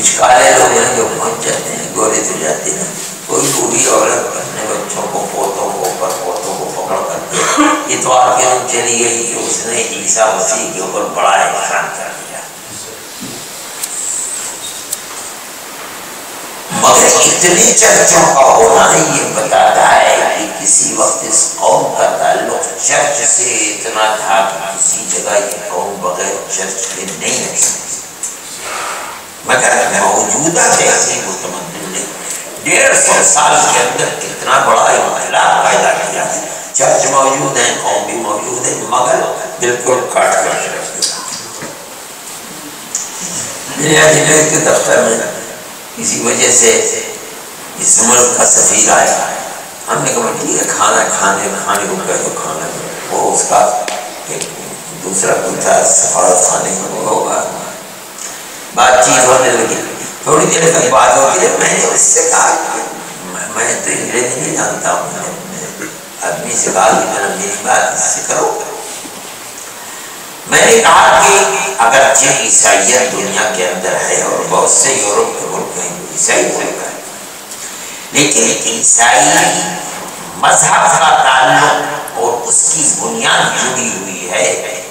کچھ کالے لوگ ہیں جو پہنچ جاتے ہیں، گورے تو جاتے ہیں. کوئی بوڑھی عورت اپنے بچوں کو، پوتوں کو، پر پوتوں کو پکڑ کر کے اتوار کے دن چلی گئی کہ اس نے عیسیٰ مسیح کے اوپر بڑا احسان کر دیا. مگر اتنے چرچوں کا ہونا یہ بتاتا ہے کہ کسی وقت اس قوم کا تعلق چرچ سے اتنا تھا کہ کسی جگہ یہ قوم بغیر چرچ کے نہیں رہ سکتی. مگر موجودہ تہذیب و تمدن نے 150 سال کے اندر کتنا بڑا انقلاب پیدا کیا ہے. چرچ موجود ہے، قوم بھی موجود ہے، مگر بالکل کاٹ کر رکھ دیا. میرے اجمیر کے دفتر میں کسی وجہ سے اس ملک کا سفیر آیا. ہم نے کہا ٹھیک ہے، کھانا کھانے کو کہہ دو، کھانا. وہ اس کا ایک دوسرا کوئی تھا سفارت خانے میں ہوگا. بات چیت ہونے لگی، تھوڑی دیر تک بات ہوتی ہے. میں نے اس سے کہا میں تو انگریزی نہیں جانتا ہوں. آدمی سے کہا کہ میرا میری بات اس سے کرو. میں نے کہا کہ اگرچہ عیسائیت دنیا کے اندر ہے اور بہت سے یورپ کے ملک ہیں عیسائی ملک ہے، لیکن عیسائی مذہب کا تعلق اور اس کی بنیاد جڑی ہوئی ہے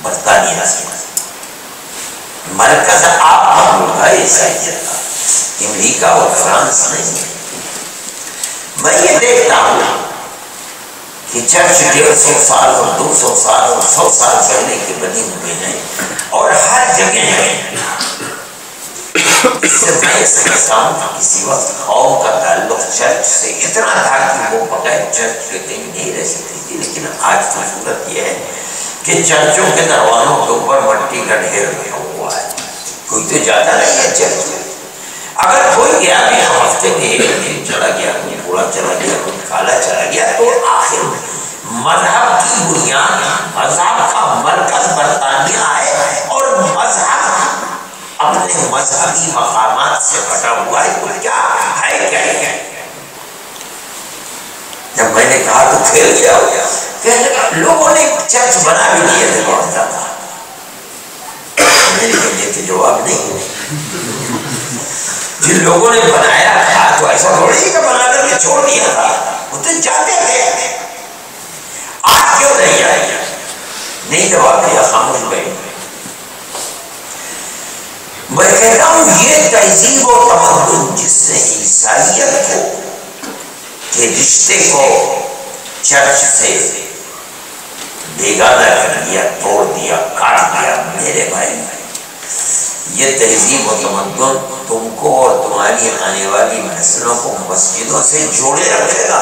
برطانیہ سے. مرکز آپ کا ملک ہے عیسائیت کا، امریکہ اور فرانس نہیں. میں یہ دیکھتا ہوں کہ چرچ 150 سال اور 200 سال اور 100 سال پہلے کے بنے ہوئے ہیں اور ہر جگہ ہیں. اس سے میں سمجھتا ہوں کہ کسی وقت قوم کا تعلق چرچ سے اتنا تھا کہ وہ بغیر چرچ کے کہیں نہیں رہ سکتی تھی. لیکن آج کی صورت یہ ہے کہ چرچوں کے دروازوں کے اوپر مٹی کا ڈھیر رکھا ہوا ہے. کوئی تو جاتا نہیں ہے چرچ میں. اگر کوئی گیا بھی ہفتے میں ایک دن چلا گیا، کوئی بوڑھا چلا گیا، کوئی کالا چلا گیا، تو آخر مذہب کی بنیاد، مذہب کا مرکز برطانیہ ہے اور مذہب اپنے مذہبی مقامات سے ہٹا ہوا ہے. تو کیا ہے کیا؟ جب میں نے کہا تو پھیل گیا ہو گیا. لوگوں نے چرچ بنا بھی لیے تھے بہت زیادہ. میرے لیے تو جواب نہیں. جن لوگوں نے بنایا تھا تو ایسا تھوڑی کہ بنا کر کے چھوڑ دیا تھا، وہ تو جاتے تھے. آج کیوں نہیں آئے؟ نہیں جواب دیا، خاموش بیٹھے. میں کہتا ہوں یہ تہذیب و تمدن جس نے عیسائیت کو کے رشتے کو چرچ سے بیگانہ کر دیا، توڑ دیا، کاٹ دیا، میرے بھائی یہ تہذیب و تمدن تم کو اور تمہاری آنے والی نسلوں کو مسجدوں سے جوڑے رکھے گا.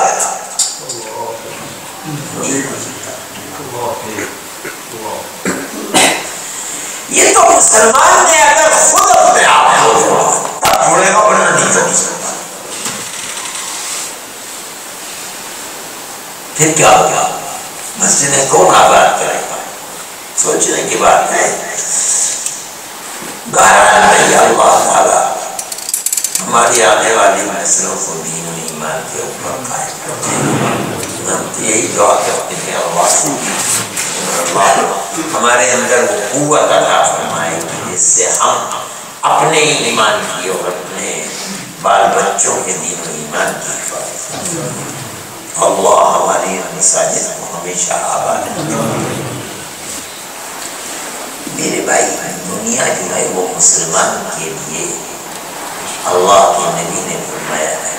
یہ تو مسلمان نے اگر خود اپنے آپ کو جوڑا تب جوڑے گا، ورنہ نہیں جوڑ سکتا. پھر کیا ہوگا؟ مسجدیں کون آباد کرے گا؟ سوچنے کی بات ہے. بہرحال میں اللہ تعالیٰ ہماری آنے والی نسلوں کو دین و ایمان کے اوپر قائم کرتے ہیں. ہم تو یہی دعا کرتے ہیں اللہ ہمارے اندر وہ قوت عطا فرمائے جس سے ہم اپنے ایمان کی اور اپنے بال بچوں کے دین و ایمان کی حفاظت کریں. اللہ ہماری مساجد کو ہمیشہ آباد رکھے. میرے بھائی دنیا جو ہے وہ مسلمان کے لیے اللہ کے نبی نے فرمایا ہے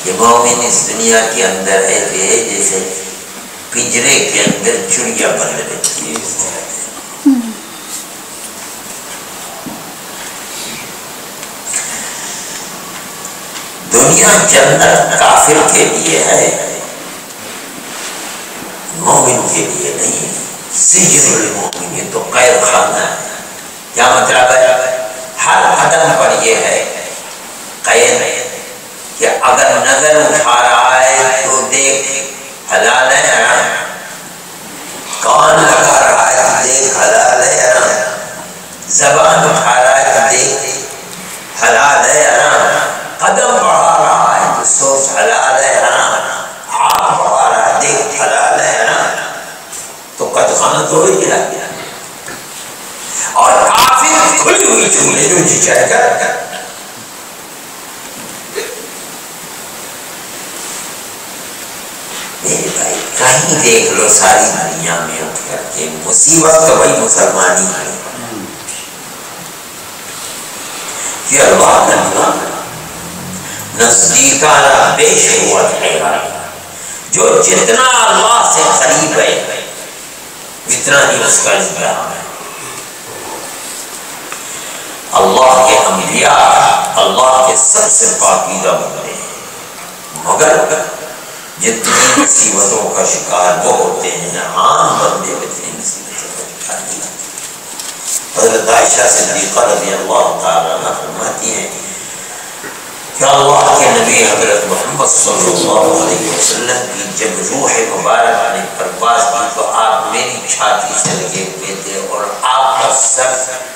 کہ مومن اس دنیا کے اندر ایسے ہے جیسے پنجرے کے اندر چڑیا بند رہتی ہے. دنیا جنت کافر کے لیے ہے، مومن کے لیے نہیں. سجن المومن، یہ تو قید خانہ ہے. کیا مطلب ہے؟ ہر قدم پر یہ ہے قید کہ اگر نظر اٹھا رہا ہے تو دیکھ حلال ہے حرام، کان لگا رہا ہے تو دیکھ حلال ہے حرام، زبان اٹھا رہا ہے تو دیکھ حلال ہے حرام، قدم بڑھا رہا ہے تو سوچ حلال ہے حرام، ہاتھ بڑھا رہا ہے دیکھ حلال ہے حرام. تو قد خانہ تو ہی گیا. اور کافر کھلی ہوئی چولہے جو جی چاہے گا. میرے بھائی کہیں دیکھ لو ساری دنیا میں اٹھ کر کے مصیبت تو وہی مسلمانی ہے کہ اللہ کا نزدیکانہ بے شعور ہے. جو جتنا اللہ سے قریب ہے اتنا ہی اس کا امتحان ہے. اللہ کے انبیاء اللہ کے سب سے پاکیزہ بندے ہیں، مگر جتنی مصیبتوں کا شکار وہ ہوتے ہیں عام بندے اتنی مصیبتوں کا شکار نہیں ہوتے. حضرت عائشہ صدیقہ رضی اللہ تعالیٰ عنہ فرماتی ہیں کہ اللہ کے نبی حضرت محمد صلی اللہ علیہ وسلم کی جب روح مبارک نے پرواز کی تو آپ میری چھاتی سے لگے ہوئے تھے اور آپ کا سر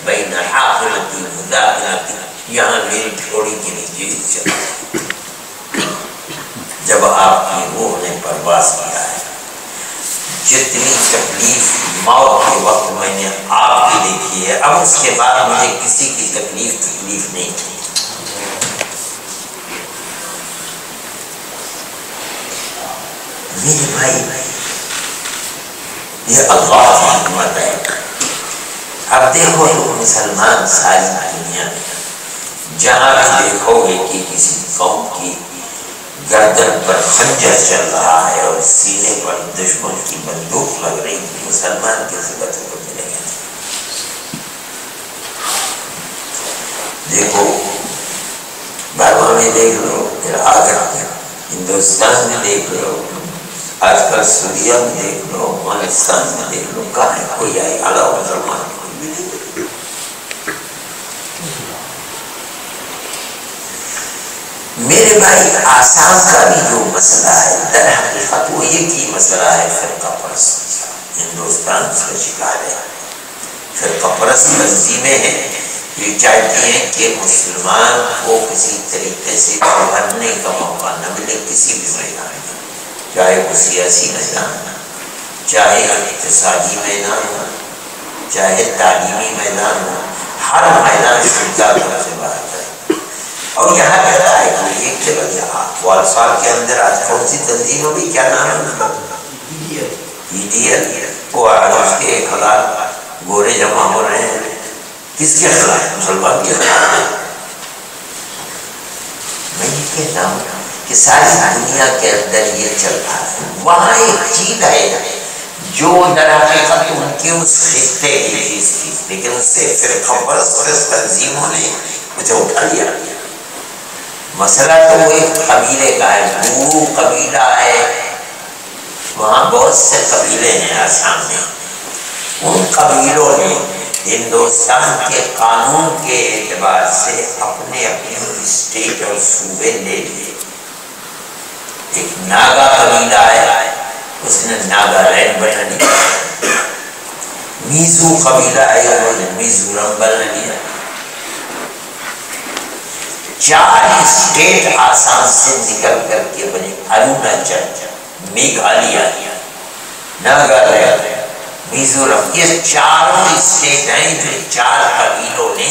بین حاقلتی مداخلتی یہاں میری ٹھوڑی کے نیچے چلا. جب آپ کی روح نے پرواز کیا ہے جتنی تکلیف موت کے وقت میں نے آپ کی دیکھی ہے اب اس کے بعد مجھے کسی کی تکلیف نہیں کی. میرے بھائی یہ اللہ کی حکمت ہے. اب دیکھو تو مسلمان ساری دنیا میں جہاں بھی دیکھو گے کہ کسی قوم کی گردن پر خنجر چل رہا ہے اور سینے پر دشمن کی بندوق لگ رہی ہے مسلمان کی ضرورت کو ملے گا. دیکھو برما میں دیکھ لو پھر آگرہ ہندوستان میں دیکھ لو آج کل سوریا میں دیکھ لو افغانستان میں دیکھ لو کہاں کوئی آئے اعلیٰ مسلمان کوئی بھی نہیں. میرے بھائی آسام کا بھی جو مسئلہ ہے در حقیقت وہ ایک ہی مسئلہ ہے فرقہ پرست. ہندوستان اس کا شکار ہے. فرقہ پرست تنظیمیں ہیں یہ چاہتی ہیں کہ مسلمان کو کسی طریقے سے ابھرنے کا موقع نہ ملے کسی بھی میدان میں، چاہے وہ سیاسی میدان ہو، چاہے اقتصادی میدان ہو، چاہے تعلیمی میدان ہو، ہر میدان شرکا کر سے باہر کرے. اور یہاں کہتا ہے کہ ایک جگہ یہاں والسال کے اندر آج کون سی تنظیم ہوگی کیا نام ہے EDL وہ آج اس کے 1000 گورے جمع ہو رہے ہیں. کس کے خلاف؟ مسلمان کے خلاف. میں یہ کہتا ہوں کہ ساری دنیا کے اندر یہ چل رہا ہے. وہاں ایک چیز ہے جو در حقیقت ان کی اس خطے کی چیز تھی لیکن اس سے فرقہ پرست تنظیموں نے مجھے اٹھا لیا. مسئلہ تو وہ ایک قبیلے کا ہے، گورو قبیلہ ہے. وہاں بہت سے قبیلے ہیں آسام میں. ان قبیلوں نے ہندوستان کے قانون کے اعتبار سے اپنے اسٹیٹ اور صوبے لے لیے. ایک ناگا قبیلہ ہے اس نے ناگالینڈ بنا لیا. میزو قبیلہ ہے انہوں نے میزورم بنا لیا. 4 اسٹیٹ آسام سے نکل کر کے بنے اروناچل، میگھالیہ، ناگالینڈ، میزورم. یہ چاروں اسٹیٹ ہیں جو 4 قبیلوں نے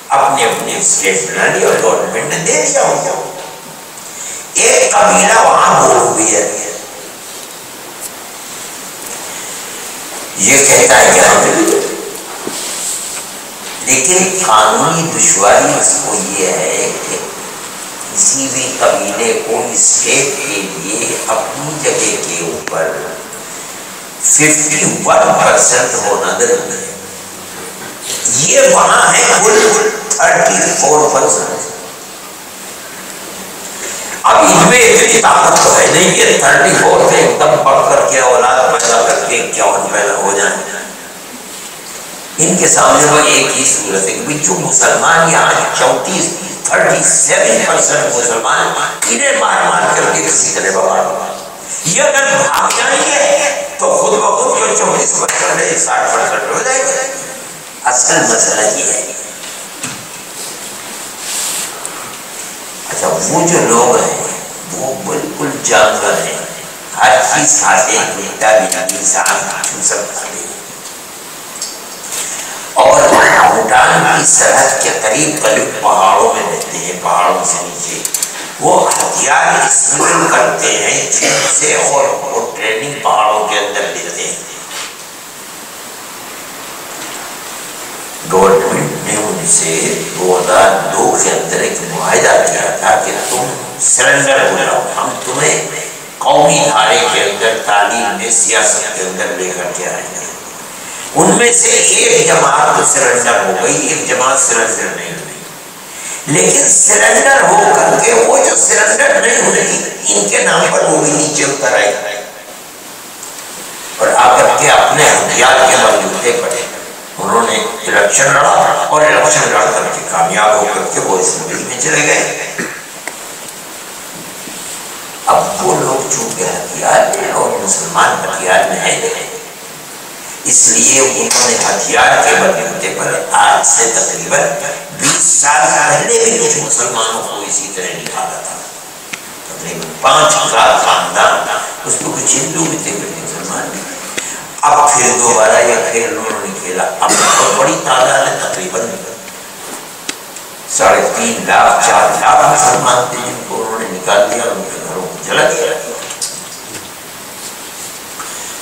اپنے اپنے اسٹیٹ بنا لیا اور گورنمنٹ نے دے دیا ان کو. ایک قبیلہ وہاں بولو بھی ہے یہ کہتا ہے کہ ہم لیکن قانونی دشواری اس کو یہ ہے کہ کسی بھی قبیلے کو اسٹیٹ کے لیے اپنی جگہ کے اوپر 51% ہونا ضروری ہے. یہ وہاں ہے کل 34%. اب ان میں اتنی طاقت تو ہے نہیں کہ 34 سے ایک دم بڑھ کر کے اولاد پیدا کر کے 51 پیدا ہو جائیں. ان کے سامنے وہ ایک ہی صورت ہے کہ جو مسلمان یہاں 37% مسلمان انہیں مار کر کے کسی طرح بغار ہوگا. یہ اگر بھاگ جائیں گے تو خود بخود جو 24% ہے 60% ہو جائے گا. اصل مسئلہ یہ ہے. اچھا وہ جو لوگ ہیں وہ بالکل جانور ہیں، ہر چیز کھاتے ہیں، بیٹا انسان سب کھاتے ہیں. اور بھوٹان کی سرحد کے قریب قریب پہاڑوں میں رہتے ہیں، پہاڑوں سے نیچے وہ ہتھیار اسمگل کرتے ہیں چین سے، اور وہ ٹریننگ پہاڑوں کے اندر لیتے ہیں۔ گورنمنٹ نے ان سے 2002 کے اندر ایک معاہدہ کیا تھا کہ تم سرنڈر ہو جاؤ، ہم تمہیں قومی دھارے کے اندر، تعلیم میں، سیاست کے اندر لے کر کے آئیں گے۔ ان میں سے ایک جماعت تو سرنڈر ہو گئی، ایک جماعت سرنڈر نہیں ہوئی، لیکن سرنڈر ہو کر کے وہ جو سرنڈر نہیں ہوئی ان کے نام پر وہ بھی نیچے اتر آئی اور آ کر کے اپنے ہتھیار کے بلبوتے پڑے۔ انہوں نے الیکشن لڑا اور الیکشن لڑ کر کے کامیاب ہو کر کے وہ اسمبلی میں چلے گئے۔ اب وہ لوگ چونکہ ہتھیار میں اور مسلمان ہتھیار میں ہیں، اس لیے انہوں نے ہتھیار کے بلبوتے پر آج سے تقریباً 20 سال پہلے بھی کچھ مسلمانوں کو اسی طرح نکالا تھا۔ تقریباً 5000 خاندان، اس میں کچھ ہندو بھی تھے کچھ مسلمان بھی۔ اب پھر دوبارہ یہ کھیل انہوں نے کھیلا۔ اب بہت بڑی تعداد ہے، تقریباً 3.5 لاکھ 4 لاکھ مسلمان تھے جن کو انہوں نے نکال دیا، ان کے گھروں کو جلا دیا۔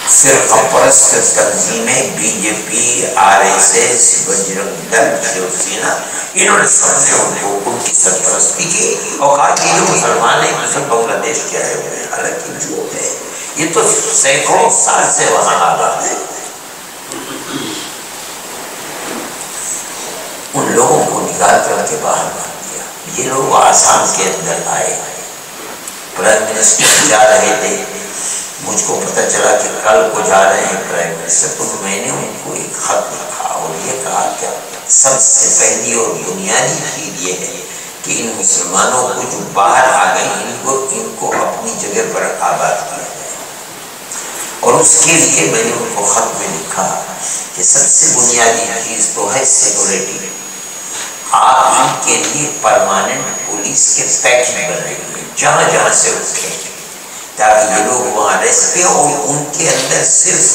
فرقہ پرست تنظیمیں، بی جے پی، RSS، بجرنگ دل، شیو سینا، انہوں نے سب نے ان کو ان کی سرپرستی کی اور کہا کہ جو مسلمان ہیں تو سب بنگلہ دیش کے آئے ہوئے ہیں، حالانکہ جو ہے یہ تو سینکڑوں سال سے وہاں آباد ہے۔ ان لوگوں کو نکال کر کے باہر مار دیا۔ یہ لوگ آسام کے اندر آئے، پرائم منسٹر جا رہے تھے، مجھ کو پتہ چلا کہ کل کو جا رہے ہیں پرائم منسٹر، تو میں نے ان کو ایک خط لکھا اور یہ کہا کہ سب سے پہلی اور بنیادی چیز یہ ہے کہ ان مسلمانوں کو جو باہر آ گئے ان کو اپنی جگہ پر آباد کیا جائے، اور اس کے لیے میں نے ان کو خط میں لکھا کہ سب سے بنیادی چیز تو ہے سیکورٹی۔ آپ ان کے لیے پرماننٹ پولیس کے پیکج بنائیے جہاں جہاں سے اٹھے، تاکہ یہ لوگ وہاں رہ سکیں اور ان کے اندر صرف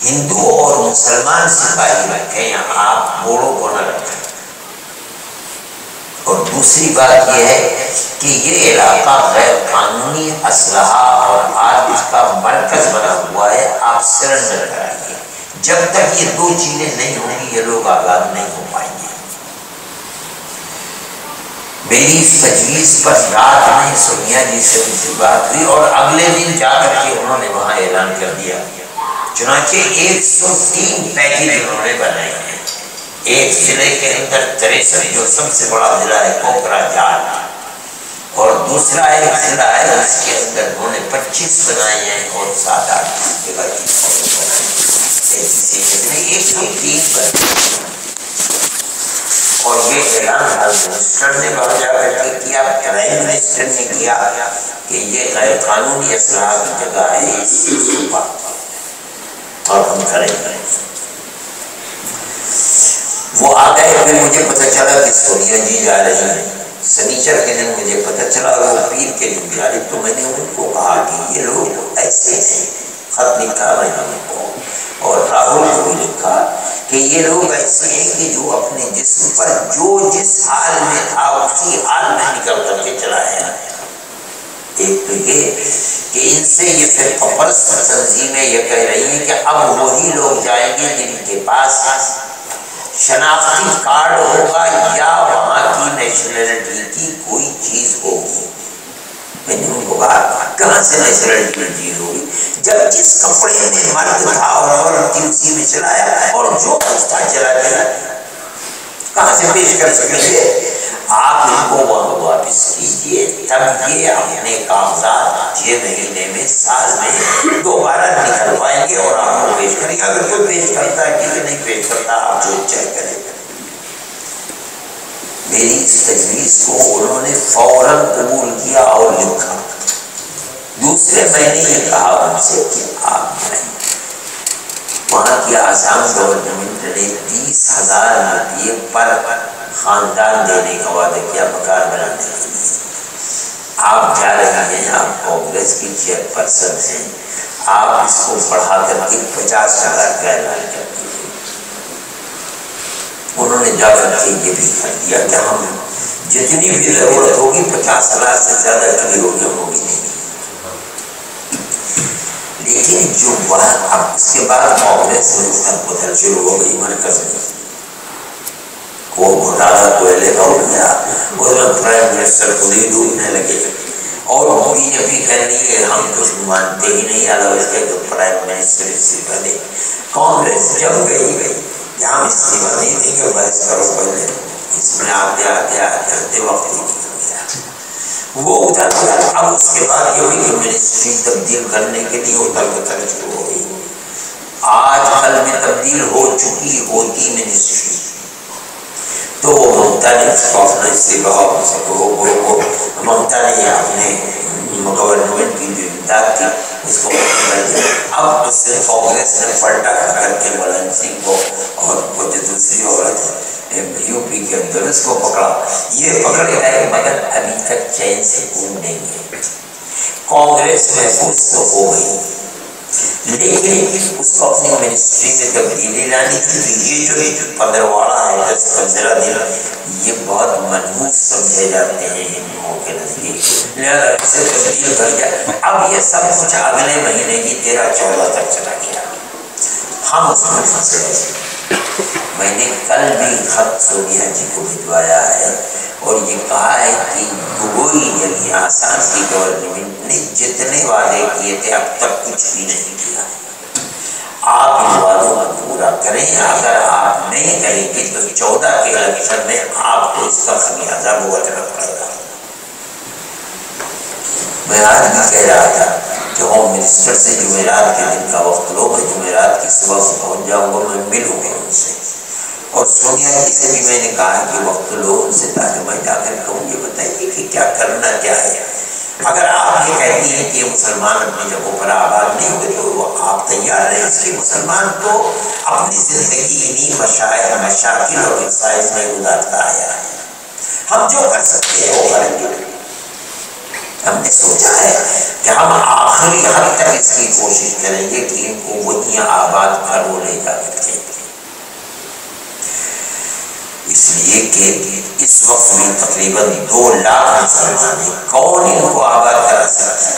ہندو اور مسلمان سپاہی رکھیں، آپ بوڑھوں کو نہ رکھیں۔ اور دوسری بات یہ ہے کہ یہ علاقہ غیر قانونی اسلحہ اور آرمز کا مرکز بنا ہوا ہے، آپ سرنڈر کرائیے۔ جب تک یہ 2 چیزیں نہیں ہوں گی یہ لوگ آزاد نہیں ہو پائیں گے۔ میری اس تجویز پر رات میں سونیا جی سے ان سے بات ہوئی اور اگلے دن جا کر کے انہوں نے وہاں اعلان کر دیا۔ چنانچہ 103 پیکج انہوں نے بنائے ہیں۔ ایک ضلع کے اندر 63 جو سب سے بڑا ضلع ہے کوکرا جھار، اور دوسرا ایک ضلع ہے اس کے اندر انہوں نے 25 بنائے ہیں اور 7-8 جگہ کی بنائے ہیں۔ 103 بنائے اور یہ اعلان منسٹر نے باہر جا کر کے کیا، پرائم منسٹر نے کیا کہ یہ غیر قانونی اسلحہ کی جگہ ہے، اس چیز کو بات اور ہم کریں گے۔ وہ آ گئے، پھر مجھے پتہ چلا کہ سونیا جی جا رہی ہیں۔ سنیچر کے دن مجھے پتہ چلا وہ پیر کے دن جا رہی، تو میں نے ان کو کہا کہ یہ لوگ ایسے ہیں، خط لکھا میں نے ان کو اور راہل کو بھی لکھا کہ یہ لوگ ایسے ہیں کہ جو اپنے جسم پر جو جس حال میں تھا اسی حال میں نکل کر کے چلایا۔ ایک تو یہ کہ ان سے یہ فرقہ پرست تنظیمیں یہ کہہ رہی ہیں کہ اب وہی لوگ جائیں گے جن کے پاس شناختی کارڈ ہوگا یا وہاں کی نیشنلٹی کی کوئی چیز ہوگی۔ میں نے ان کو کہا کہاں سے نیشنلٹی کی چیز ہوگی، جب جس کپڑے میں مرد تھا اور عورت تھی اسی میں چلایا اور جو کچھ تھا چلا گیا، کہاں سے پیش کر سکیں گے؟ آپ ان کو وہاں واپس کیجیے، تب یہ اپنے کاغذات 6 مہینے میں، سال میں دوبارہ نکلوائیں گے اور آپ کو پیش کریں گے۔ اگر کوئی پیش کرتا ہے ٹھیک ہے، نہیں پیش کرتا آپ جو چیک کریں گے۔ میری اس تجویز کو انہوں نے فوراً قبول کیا اور لکھا۔ دوسرے میں نے یہ کہا ان سے کہ آپ وہاں کی آسام گورنمنٹ نے 30,000 روپیے پر خاندان دینے کا وعدہ کیا مکان بنانے کے لیے۔ آپ جا رہے ہیں، آپ کانگریس کی چیئرپرسن ہیں، آپ اس کو بڑھا کر کے 50,000 کا اعلان کر دیجیے۔ انہوں نے نے جا کر کے یہ بھی کر دیا کہ ہم جتنی بھی ضرورت ہوگی 50,000 سے زیادہ کی ہوگی نہیں. لیکن جو وہاں اب اس کے بعد کانگریس میں بدل شروع ہو گئی مرکز میں، وہ گھوٹالا کوئلے کا ہو گیا، اس میں پرائم منسٹر خود ہی ڈوبنے لگے، اور بی جے پی کہہ رہی ہے ہم تو مانتے ہی نہیں، علاوہ اس کے تو پرائم منسٹر استعفیٰ دے. کانگریس جب گئی کہ ہم استعفیٰ نہیں دیں گے، بحث کرو پہلے. اس میں آتے وقت ہی نکل گیا وہ ادھر. اب اس کے بعد یہ ہوئی کہ منسٹری تبدیل کرنے کے لیے ادھر ادھر شروع ہو گئی. آج کل میں تبدیل ہو چکی ہوتی منسٹری تو ممتا نے اس کو اپنا استعفیٰ ممتا نے اپنے گورنمنٹ کی جو امداد تھی اس کو کر دیا. اب اس سے کانگریس نے پلٹا کر کے ملائم سنگھ کو اور وہ جو دوسری عورت ہے یو پی کے اندر اس کو پکڑا. یہ پکڑے گئے مگر ابھی تک چین سے گھوم نہیں گئے. کانگریس محفوظ تو ہو گئی لیکن اس کو اپنی منسٹری میں تبدیلی لانی تھی. یہ جو پندرواڑا ہے 10-15 دن یہ بہت منحوس سمجھے جاتے ہیں ہندوؤں کے نزدیک، لہٰذا اسے تبدیل کر دیا. اب یہ سب کچھ اگلے مہینے کی 13-14 تک چلا گیا. ہم اس میں پھنس گئے. میں نے کل بھی خط سونیا جی کو بھجوایا ہے اور یہ کہا ہے کہ گوگوئی یعنی آسام کی گورنمنٹ نے جتنے وعدے کیے تھے اب تک کچھ بھی نہیں کیا. آپ ان وعدوں کو پورا کریں. اگر آپ نہیں کریں گے تو 14 کے الیکشن میں آپ کو اس کا خمیازہ بھگتنا پڑے گا. میں آج بھی کہہ رہا تھا کہ ہوم منسٹر سے جمعرات کے دن کا وقت لو، میں جمعرات کی صبح کو پہنچ جاؤں گا، میں ملوں گا ان سے. اور سونیا جی سے بھی میں نے کہا کہ وقت لو ان سے تاکہ میں جا کر کہوں یہ بتائیے کہ کیا کرنا کیا ہے. اگر آپ یہ کہتی ہیں کہ مسلمان اپنی جگہوں پر آباد نہیں ہوئے تو آپ تیار رہیں اس لیے مسلمان تو اپنی زندگی انہیں مشاکل اور مسائل میں گزارتا آیا ہے. ہم جو کر سکتے ہیں وہ کریں گے. ہم نے سوچا ہے کہ ہم آخری حد تک اس کی کوشش کریں گے کہ ان کو وہیاں آباد کر وہ لے جا کر کے، اس لیے کہ اس وقت میں تقریباً 2 لاکھ مسلمان ہیں. کون ان کو آباد کرا سکتا ہے؟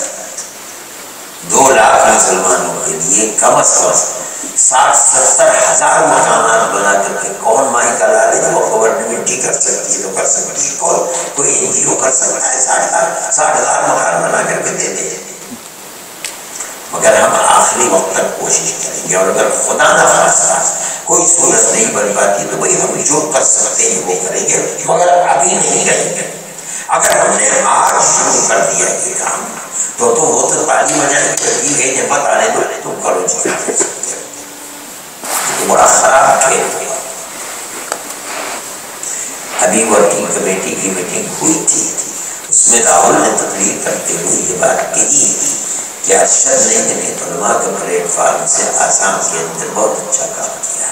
2 لاکھ مسلمانوں کے لیے کم از کم 60-70 ہزار مکانات بنا کر کے کون مائی کا لال ہے؟ وہ گورنمنٹ ہی کر سکتی ہے تو کر سکتی ہے. کوئی این جی او کر سکتا ہے 60 ہزار مکان بنا کر کے دے دے. مگر ہم آخری وقت تک کوشش کریں گے، اور اگر خدا نہ خواستہ کوئی صورت نہیں بن پاتی تو بھائی ہم جو کر سکتے ہیں وہ کریں گے، مگر ابھی نہیں کریں گے. اگر ہم نے آج شروع کر دیا یہ کام تو وہ تو تعلیم مجانے کی گئی نعمت آنے دو تم کرو جی کر سکتے ہو. بڑا خراب کھیل ہوگا. ابھی ورکنگ کمیٹی کی میٹنگ ہوئی تھی، اس میں راہل نے تقریر کرتے ہوئے یہ بات کہی کہ ارشد نے جمعیت علماء کے پلیٹ فارم سے آسام کے اندر بہت اچھا کام کیا،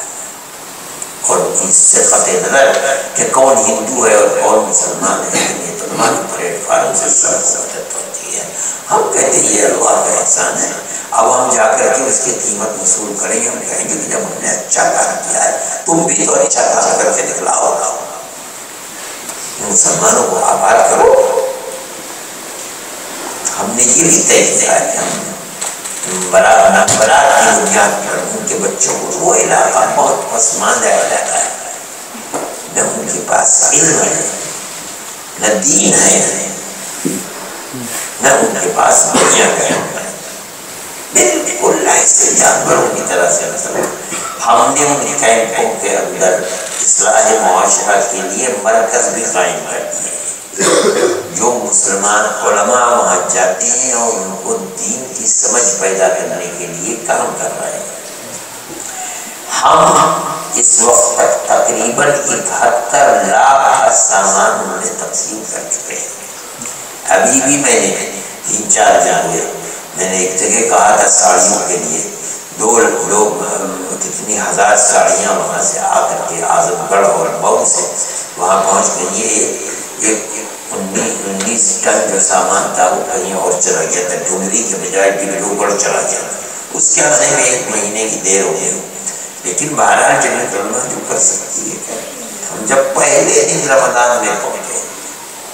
اور اس سے قطع نظر کہ کون ہندو ہے اور کون مسلمان ہے جمعیت علماء کے پلیٹ فارم سے سب کو مدد پہنچی ہے. ہم کہتے ہیں یہ اللہ کا احسان ہے. اب ہم جا کر کے اس کی قیمت وصول کریں گے. ہم کہیں گے کہ جب ہم نے اچھا کام کیا ہے تم بھی تو اچھا کام کر کے دکھلاؤ، مسلمانوں کو آباد کرو. ہم نے یہ بھی طے کیا ہے کہ ہم برات کی بنیاد پر ان کے بچوں کو، وہ علاقہ بہت پسماندہ علاقہ ہے، نہ ان کے پاس علم ہے، نہ دین ہے، نہ ان کے پاس دنیا کا علم ہے، بالکل ایسے جانوروں کی طرح سے. ہم نے ان کیمپوں کے اندر اصلاح معاشرہ کے لیے مرکز بھی قائم کر دیے. جو مسلمان علماء وہاں جاتے ہیں اور ان کو دین کی سمجھ پیدا کرنے کے لیے کام کر رہے ہیں. ہم اس وقت تک تقریباً 71 لاکھ کا سامان انہوں نے تقسیم کر چکے ہیں. ابھی بھی میں نے 3-4 دن ہوئے میں نے ایک جگہ کہا تھا ساڑیوں کے لیے 2 لوگ کتنی ہزار ساڑیاں وہاں سے آ کر کے اعظم گڑھ اور مئو سے وہاں پہنچ گئی. یہ 19 ٹن جو سامان تھا وہ کہیں اور چلا گیا تھا، ڈومری کے بجائے ڈبروگڑھ چلا گیا. اس کے آنے میں 1 مہینے کی دیر ہو گئی. لیکن بہرحال جمعیت علماء جو کر سکتی ہے، ہم جب پہلے دن رمضان میں پہنچے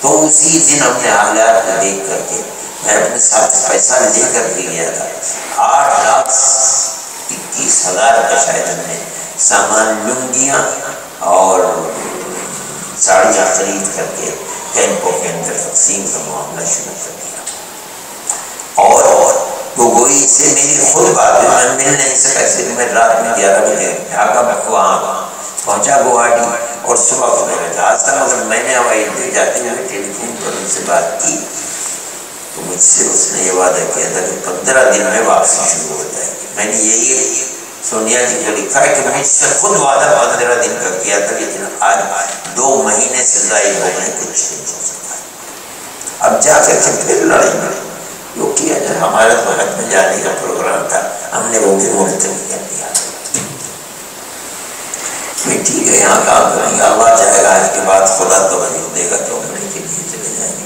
تو اسی دن ہم نے حالات کو دیکھ کر کے میں اپنے ساتھ پیسہ لے کر کے گیا تھا 8,21,000 کا شاید ہم نے سامان لنگیاں اور ساڑیاں خرید کر کے کیمپوں کے اندر تقسیم کا معاملہ شروع کر دیا. اور تو گوئی سے میری خود بات ہے، میں مل نہیں سکا، اس لیے میں رات میں 11 بجے ڈھاکہ میں وہاں پہنچا گوہاٹی اور صبح کو میرا جہاز تھا. مگر میں نے ہوائی اڈے جاتے ہوئے ٹیلی فون پر ان سے بات کی تو مجھ سے اس نے یہ وعدہ کیا تھا کہ 15 دن میں واپسی شروع ہو جائے گی. میں نے یہی سونیا جی کو لکھا ہے کہ مجھ سے خود وعدہ 15 دن کا کیا تھا، لیکن آج 2 مہینے سے زائد ہو گئے، کچھ نہیں ہو سکتا. اب جا کر کے پھر لڑائی لڑی جو کیا جائے. ہمارا تو حج میں جانے کا پروگرام تھا، ہم نے وہ بھی ملتوی کر دیا. ٹھیک ہے یہاں کام کریں گے، اللہ چاہے گا اس کے بعد خدا توجہ دے گا تو عمرے کے لیے چلے جائیں گے.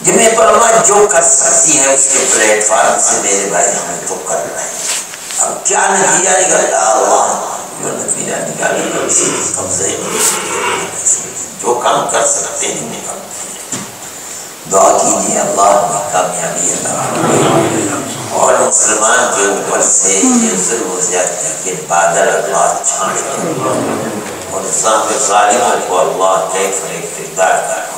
جمعیت علماء جو کر سکتی ہے اس کے پلیٹ فارم سے میرے بھائی ہم تو کر رہے ہیں. اب کیا نتیجہ نکلتا اللہ جو نتیجہ نکالے گا اسی قبضے جو کام کر سکتے ہیں نکالتے ہیں. دعا کیجیے اللہ ہمیں کامیابی عطا فرمائے اور مسلمان کے اوپر سے ظلم و زیادتی کے بادل اللہ چھانے اور ظالموں کو اللہ کیف اقتدار کرتا.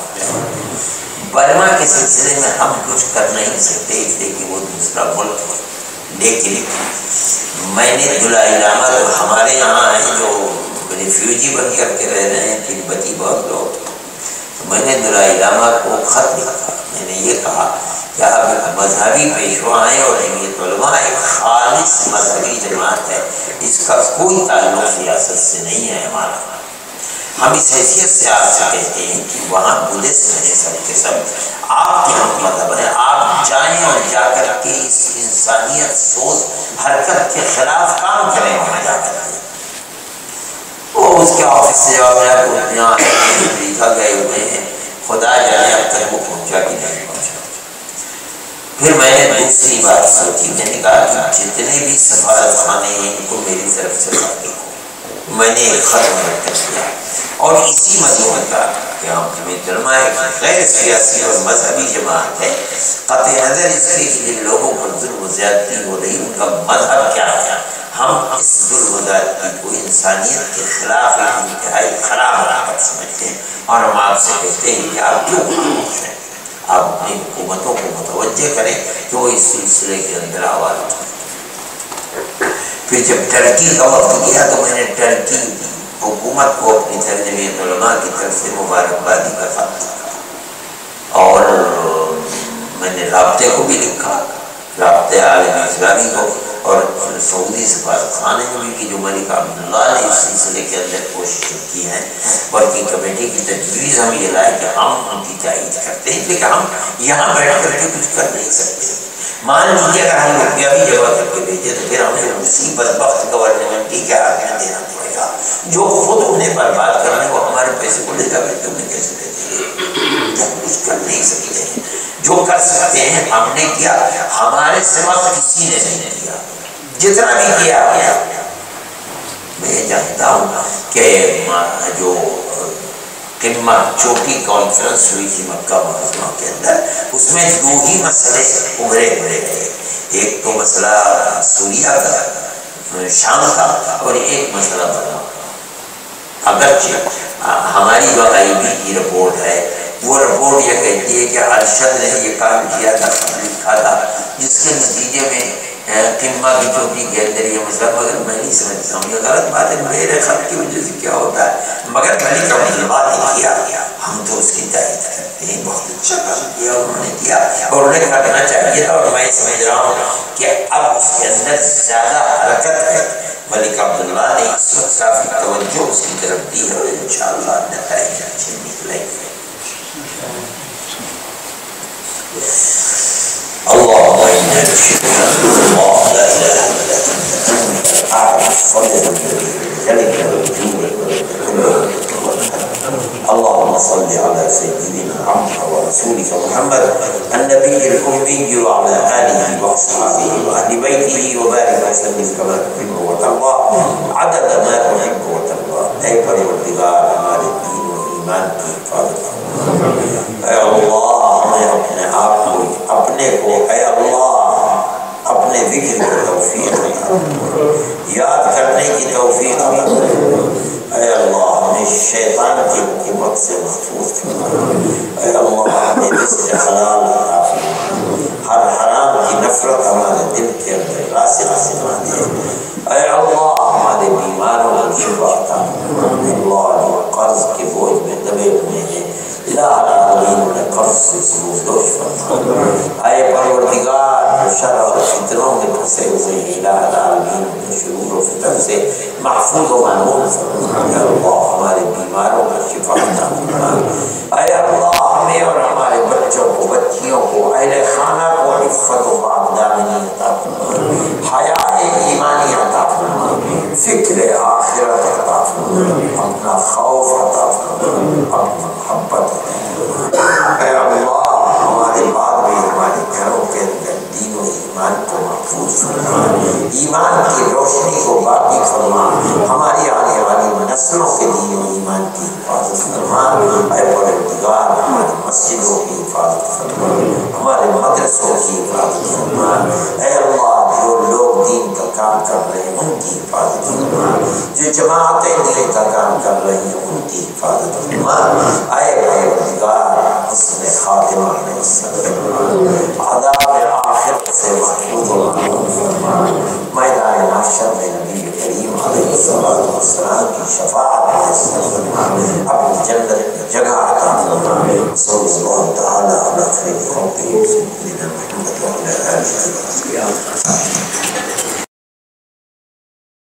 برما کے سلسلے میں ہم کچھ کر نہیں سکتے اس لیے کہ وہ دوسرا ملک ہے، لیکن میں نے دلائی لاما جو ہمارے یہاں ہیں جو ریفیوجی بن کر کے رہ رہے ہیں تبتی بہت لوگ، تو میں نے دلائی لاما کو خط لکھا. میں نے یہ کہا کہ آپ ایک مذہبی پیشوا ہیں اور جمعیت علماء ایک خالص مذہبی جماعت ہے، اس کا کوئی تعلق سیاست سے نہیں ہے ہمارا. ہم اس حیثیت سے آپ سے کہتے ہیں کہ وہاں بدھسٹ ہیں سب کے سب، آپ کے ہم مذہب ہیں، آپ جائیں اور جا کر کے اس انسانیت سوز حرکت کے خلاف کام کریں. وہاں جا کر کے وہ اس کے آفس سے جواب ملا کہ یہاں امریکہ گئے ہوئے ہیں، خدا جانے اب تک وہ پہنچا کہ نہیں پہنچا. پھر میں نے دوسری بات سوچی، میں نے کہا کہ جتنے بھی سفارت خانے ہیں ان کو میری طرف سے خط لکھو. میں نے ایک خط مرتب کیا اور اسی مضمون کا کہ ہم جمعیت علماء ایک غیر سیاسی اور مذہبی جماعت ہے، قطع نظر اس کے جن لوگوں پر ظلم و زیادتی ہو رہی ان کا مذہب کیا ہے، ہم اس ظلم و زیادتی کو انسانیت کے خلاف ایک انتہائی خراب حرکت سمجھتے ہیں اور ہم آپ سے کہتے ہیں کہ آپ کیوں خاموش ہیں. آپ اپنی حکومتوں کو متوجہ کریں کہ وہ اس سلسلے کے اندر آواز اٹھائیں. پھر جب ٹرکی کا وقت گیا تو میں نے ٹرکی حکومت کو اپنی جمعیت علماء کی طرف سے مبارکبادی کا خط لکھا اور میں نے رابطے کو بھی لکھا، رابطے عالم اسلامی کو اور سعودی سفارت خانے میں بھی کہ جو ملک عبداللہ نے اس سلسلے کے اندر کوششیں کی ہیں. ورکنگ کمیٹی کی تجویز ہم یہ لائے کہ ہم ان کی تائید کرتے ہیں، لیکن ہم یہاں بیٹھ کر کے کچھ کر نہیں سکتے. مان لیجیے اگر ہم روپیہ بھی جمع کر کے بھیجے تو پھر ہمیں اسی بدبخت گورنمنٹ کے ہاتھ میں دینا پڑے گا جو خود انہیں برباد کرنے کو ہمارے پیسے کو لے جا کر تمہیں کیسے دے دیں گے. ہم کچھ کر نہیں سکتے ہیں، جو کر سکتے ہیں ہم نے کیا، ہمارے سوا کسی نے نہیں کیا. جتنا بھی کیا میں جانتا ہوں کہ جو قمہ چوٹی کانفرنس ہوئی تھی مکہ معظمہ کے اندر، اس میں 2 ہی مسئلے ابھرے تھے. ایک تو مسئلہ سوریا کا، شام کا، اور ایک مسئلہ برما. اگرچہ ہماری جو آئی بی کی رپورٹ ہے وہ رپورٹ یہ کہتی ہے کہ ارشد نے یہ کام کیا تھا، لکھا تھا، جس کے نتیجے میں قمہ کی چوٹی کے اندر یہ مسئلہ، مگر میں نہیں سمجھتا ہوں یہ غلط بات ہے. میرے خط کی وجہ سے کیا ہوتا ہے، مگر ملک عبداللہ نے کیا، ہم تو اس کی تائید کرتے ہیں. بہت اچھا کام کیا انہوں نے کیا اور انہیں کرنا چاہیے تھا. اور میں سمجھ رہا ہوں کہ اب اس کے اندر زیادہ حرکت ہے. ملک عبداللہ نے اس وقت کافی توجہ اس کی طرف دی ہے اور انشاءاللہ نتائج اچھے نکلیں گے. اللهم إنا نشهد أن الله لا إله إلا أنت أعلم الصدر ذلك اللهم صل على سيدنا محمد ورسولك محمد النبي الأمي وعلى آله وأصحابه وأهل بيته وبارك وسلم كما تحب وترضى عدد ما تحب وترضى. اے پروردگار ہمارے دین و ایمان کی حفاظت فرما۔ اے اللہ ہمیں اپنے آپ کو اے اللہ اپنے ذکر کو توفیق عطا فرما، یاد کرنے کی توفیق عطا فرما۔ اے اللہ ہمیں شیطان کی حکومت سے محفوظ فرما۔ اے اللہ ہمیں رزق حلال عطا فرما، ہر حرام کی نفرت ہمارے دل کے اندر راسخ فرما دے۔ اے اللہ ہمارے بیماروں کو شفا عطا فرما۔ اللہ جو قرض کے بوجھ میں دبے ہوئے ہیں الہ العالمین انہیں قرض سے دوش فرما۔ اے پروردگار جو شر اور فتنوں میں پھنسے ہوئے ہیں الہ العالمین انہیں شرور و فتن سے محفوظ و معمول فرما۔ اے اللہ ہمارے بیماروں کا شفا عطا فرما۔ اے اللہ ہمیں اور ہمارے بچوں کو بچیوں کو اہل خانہ کو عفت و پاکدامنی عطا فرما، حیاء ایمانی عطا فرما، فکر آخرت عطا فرما، اپنا خوف عطا فرما، اپنی محبت عطا فرما۔ اے اللہ ہمارے بعد بھی ہمارے گھروں کے اندر دین و ایمان کو محفوظ فرما، ایمان کی روشنی کو باقی فرما، ہماری آنے والی نسلوں کے دین و ایمان کی حفاظت فرما۔ اے پروردگار ہماری مسجدوں کی حفاظت فرما، ہمارے مدرسوں کی حفاظت فرما۔ اے اللہ جو لوگ دین کا کام کر رہے ہیں ان کی حفاظت فرما، جو جماعتیں دین کا کام کر رہی ہیں ان کی حفاظت فرما۔ اے پروردگار حسن خاتمہ میں نصیب فرما، عذاب آخرت سے محفوظ و معصوم فرما، میدان محشر میں نبی کریم علیہ الصلوۃ والسلام کی شفاعت میسر فرما، اپنی جنت میں جگہ عطا فرما۔ صلی اللہ تعالی علی خیر خلقہ سیدنا محمد وعلی آلہ وصحبہ۔